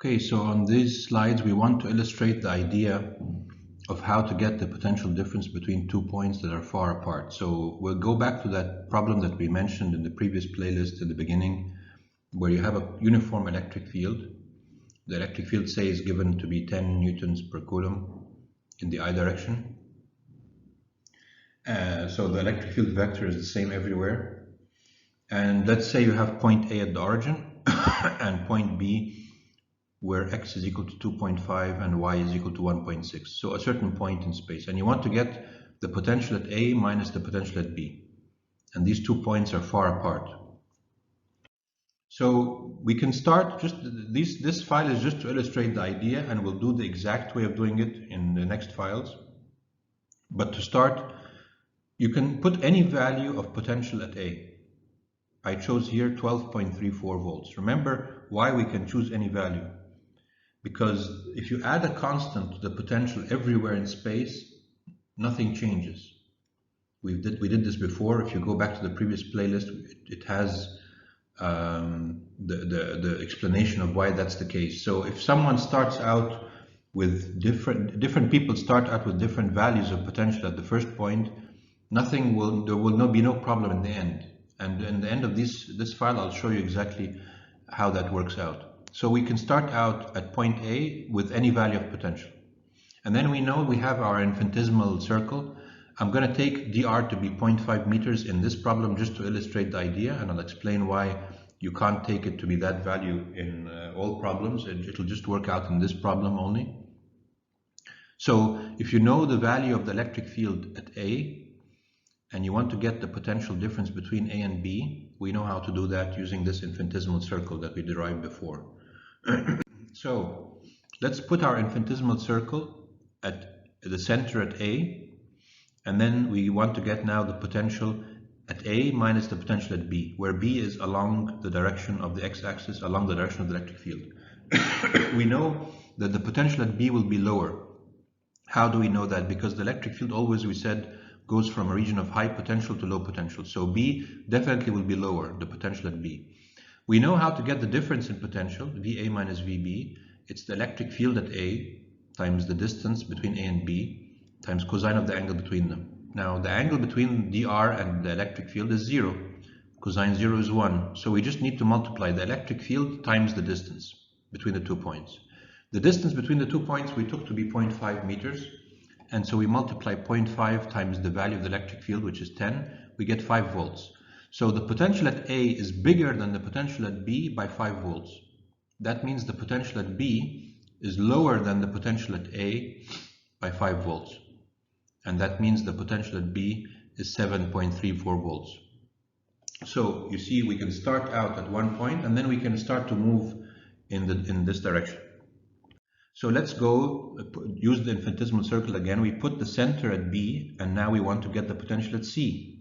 Okay, so on these slides, we want to illustrate the idea of how to get the potential difference between 2 points that are far apart. So we'll go back to that problem that we mentioned in the previous playlist at the beginning, where you have a uniform electric field. The electric field, say, is given to be 10 newtons per coulomb in the I direction. So the electric field vector is the same everywhere. And let's say you have point A at the origin and point B where x is equal to 2.5 and y is equal to 1.6. So a certain point in space. And you want to get the potential at A minus the potential at B. And these 2 points are far apart. So we can start this file is just to illustrate the idea, and we'll do the exact way of doing it in the next files. But to start, you can put any value of potential at A. I chose here 12.34 volts. Remember why we can choose any value. Because if you add a constant to the potential everywhere in space, nothing changes. We did this before. If you go back to the previous playlist, it has the explanation of why that's the case. So if someone starts out with different people start out with different values of potential at the first point, there will be no problem in the end. And in the end of this file, I'll show you exactly how that works out. So we can start out at point A with any value of potential. And then we know we have our infinitesimal circle. I'm going to take dr to be 0.5 meters in this problem just to illustrate the idea, and I'll explain why you can't take it to be that value in all problems. It'll just work out in this problem only. So if you know the value of the electric field at A, and you want to get the potential difference between A and B, we know how to do that using this infinitesimal circle that we derived before. So let's put our infinitesimal circle at the center at A, and then we want to get now the potential at A minus the potential at B, where B is along the direction of the x-axis, along the direction of the electric field. We know that the potential at B will be lower. How do we know that? Because the electric field always, we said, goes from a region of high potential to low potential. So B definitely will be lower, the potential at B. We know how to get the difference in potential, VA minus VB. It's the electric field at A times the distance between A and B times cosine of the angle between them. Now the angle between dr and the electric field is 0. Cosine 0 is 1. So we just need to multiply the electric field times the distance between the 2 points. The distance between the 2 points we took to be 0.5 meters. And so we multiply 0.5 times the value of the electric field, which is 10. We get 5 volts. So the potential at A is bigger than the potential at B by 5 volts. That means the potential at B is lower than the potential at A by 5 volts. And that means the potential at B is 7.34 volts. So you see, we can start out at one point, and then we can start to move in this direction. So let's go use the infinitesimal circle again. We put the center at B, and now we want to get the potential at C.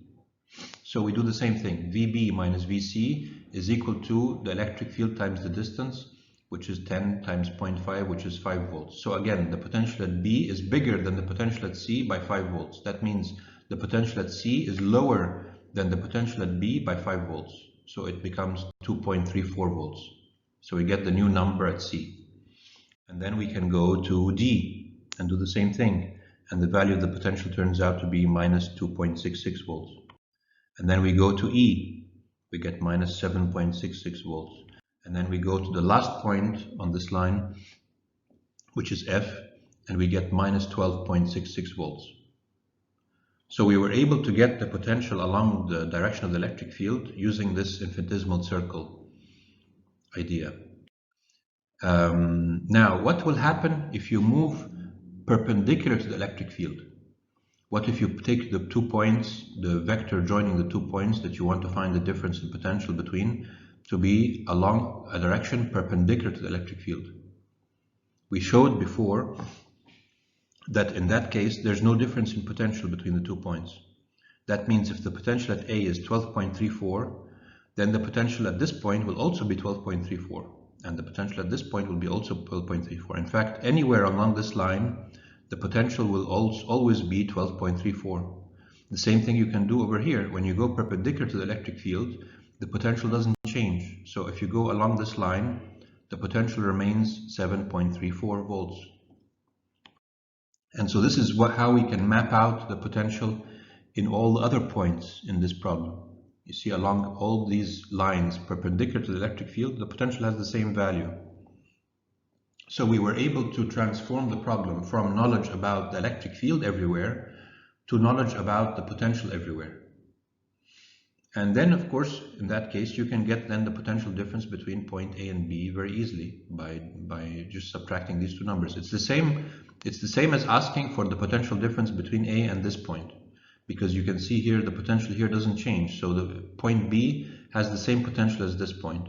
So we do the same thing. VB minus VC is equal to the electric field times the distance, which is 10 times 0.5, which is 5 volts. So again, the potential at B is bigger than the potential at C by 5 volts. That means the potential at C is lower than the potential at B by 5 volts. So it becomes 2.34 volts. So we get the new number at C. And then we can go to D and do the same thing. And the value of the potential turns out to be minus 2.66 volts. And then we go to E. We get minus 7.66 volts. And then we go to the last point on this line, which is F, and we get minus 12.66 volts. So we were able to get the potential along the direction of the electric field using this infinitesimal circle idea. Now, what will happen if you move perpendicular to the electric field? What if you take the 2 points, the vector joining the 2 points that you want to find the difference in potential between, to be along a direction perpendicular to the electric field? We showed before that in that case, there's no difference in potential between the 2 points. That means if the potential at A is 12.34, then the potential at this point will also be 12.34. And the potential at this point will be also 12.34. In fact, anywhere along this line, the potential will always be 12.34. The same thing you can do over here. When you go perpendicular to the electric field, the potential doesn't change. So if you go along this line, the potential remains 7.34 volts. And so this is how we can map out the potential in all the other points in this problem. You see, along all these lines perpendicular to the electric field, the potential has the same value. So we were able to transform the problem from knowledge about the electric field everywhere to knowledge about the potential everywhere. And then, of course, in that case, you can get then the potential difference between point A and B very easily by just subtracting these two numbers. It's the same as asking for the potential difference between A and this point, because you can see here the potential here doesn't change. So the point B has the same potential as this point.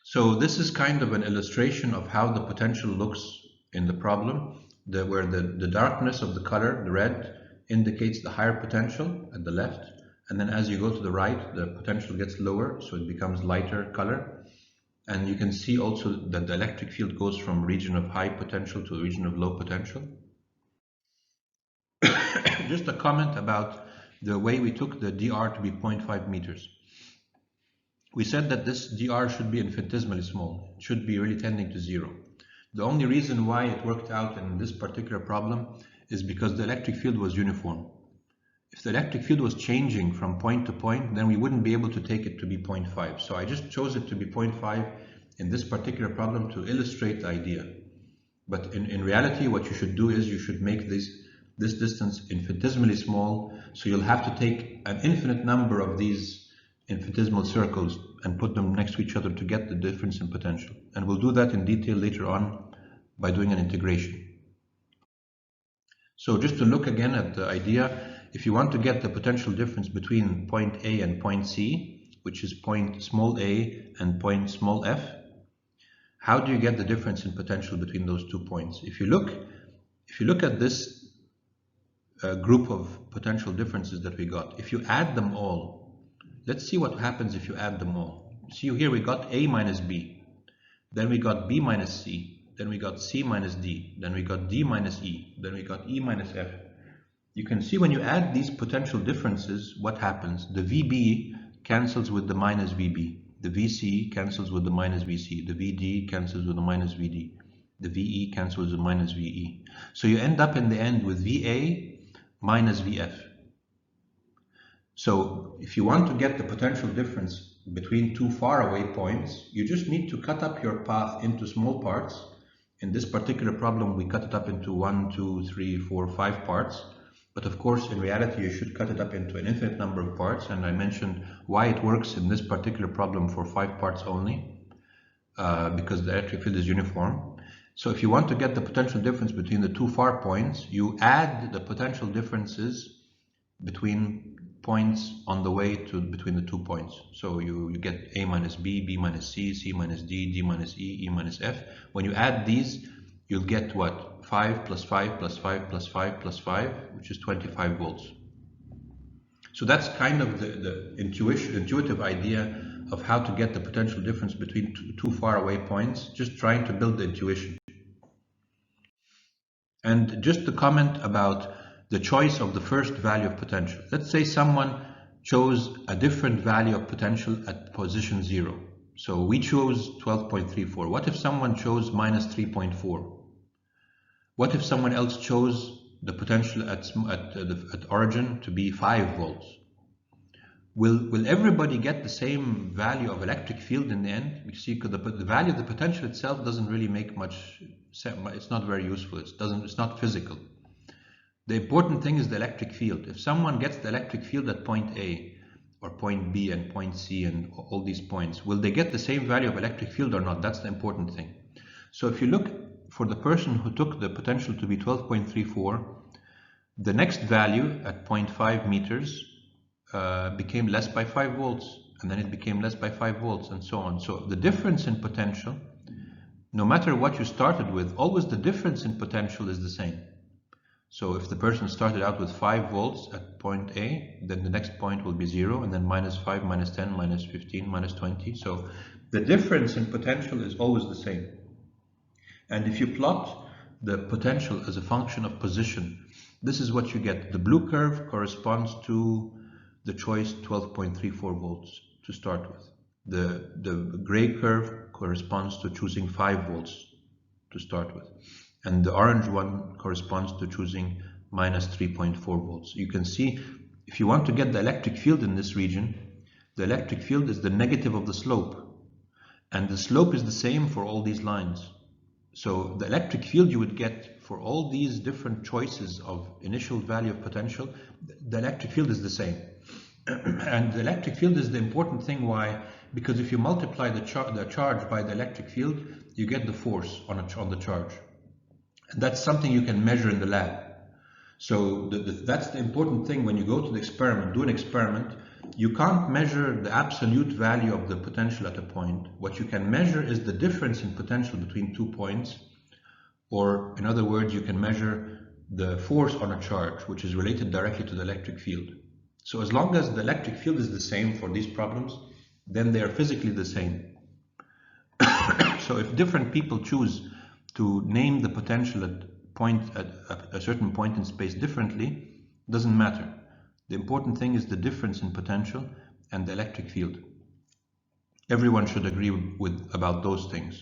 So this is kind of an illustration of how the potential looks in the problem, where the darkness of the color, the red, indicates the higher potential at the left, and then as you go to the right, the potential gets lower, so it becomes lighter color. And you can see also that the electric field goes from region of high potential to a region of low potential. Just a comment about the way we took the dr to be 0.5 meters. We said that this dr should be infinitesimally small. It should be really tending to 0. The only reason why it worked out in this particular problem is because the electric field was uniform. If the electric field was changing from point to point, then we wouldn't be able to take it to be 0.5. So I just chose it to be 0.5 in this particular problem to illustrate the idea. But in reality, what you should do is you should make this distance infinitesimally small, so you'll have to take an infinite number of these infinitesimal circles and put them next to each other to get the difference in potential. And we'll do that in detail later on by doing an integration. So just to look again at the idea, if you want to get the potential difference between point A and point C, which is point small a and point small f, how do you get the difference in potential between those 2 points? If you look at this group of potential differences that we got, if you add them all, let's see what happens if you add them all. See here we got A minus B, then we got B minus C, then we got C minus D, then we got D minus E, then we got E minus F. You can see when you add these potential differences, what happens? The VB cancels with the minus VB, the VC cancels with the minus VC, the VD cancels with the minus VD, the VE cancels with the minus VE. So you end up in the end with VA minus VF. So if you want to get the potential difference between two faraway points, you just need to cut up your path into small parts. In this particular problem, we cut it up into 1, 2, 3, 4, 5 parts. But of course, in reality, you should cut it up into an infinite number of parts. And I mentioned why it works in this particular problem for 5 parts only, because the electric field is uniform. So if you want to get the potential difference between the two far points, you add the potential differences between points on the way to between the 2 points. So you get A minus B, B minus C, C minus D, D minus E, E minus F. When you add these, you'll get what? 5 plus 5 plus 5 plus 5 plus 5, which is 25 volts. So that's kind of the intuitive idea of how to get the potential difference between two faraway points, just trying to build the intuition. And just to comment about the choice of the first value of potential. Let's say someone chose a different value of potential at position 0. So we chose 12.34. What if someone chose minus 3.4? What if someone else chose the potential at origin to be 5 volts? Will everybody get the same value of electric field in the end? Because see, the value of the potential itself doesn't really make much sense. It's not very useful. It's not physical. The important thing is the electric field. If someone gets the electric field at point A or point B and point C and all these points, will they get the same value of electric field or not? That's the important thing. So if you look for the person who took the potential to be 12.34, the next value at 0.5 meters became less by 5 volts, and then it became less by 5 volts, and so on. So the difference in potential, no matter what you started with, always the difference in potential is the same. So if the person started out with 5 volts at point A, then the next point will be 0, and then minus 5, minus 10, minus 15, minus 20. So the difference in potential is always the same. And if you plot the potential as a function of position, this is what you get. The blue curve corresponds to the choice 12.34 volts to start with. The gray curve corresponds to choosing 5 volts to start with. And the orange one corresponds to choosing minus 3.4 volts. You can see, if you want to get the electric field in this region, the electric field is the negative of the slope. And the slope is the same for all these lines. So the electric field you would get for all these different choices of initial value of potential, the electric field is the same. And the electric field is the important thing. Why? Because if you multiply the charge by the electric field, you get the force on the charge. And that's something you can measure in the lab. So that's the important thing when you go to the experiment, do an experiment. You can't measure the absolute value of the potential at a point. What you can measure is the difference in potential between 2 points, or in other words, you can measure the force on a charge, which is related directly to the electric field. So as long as the electric field is the same for these problems, then they are physically the same. So if different people choose to name the potential at a certain point in space differently, doesn't matter. The important thing is the difference in potential and the electric field. Everyone should agree about those things.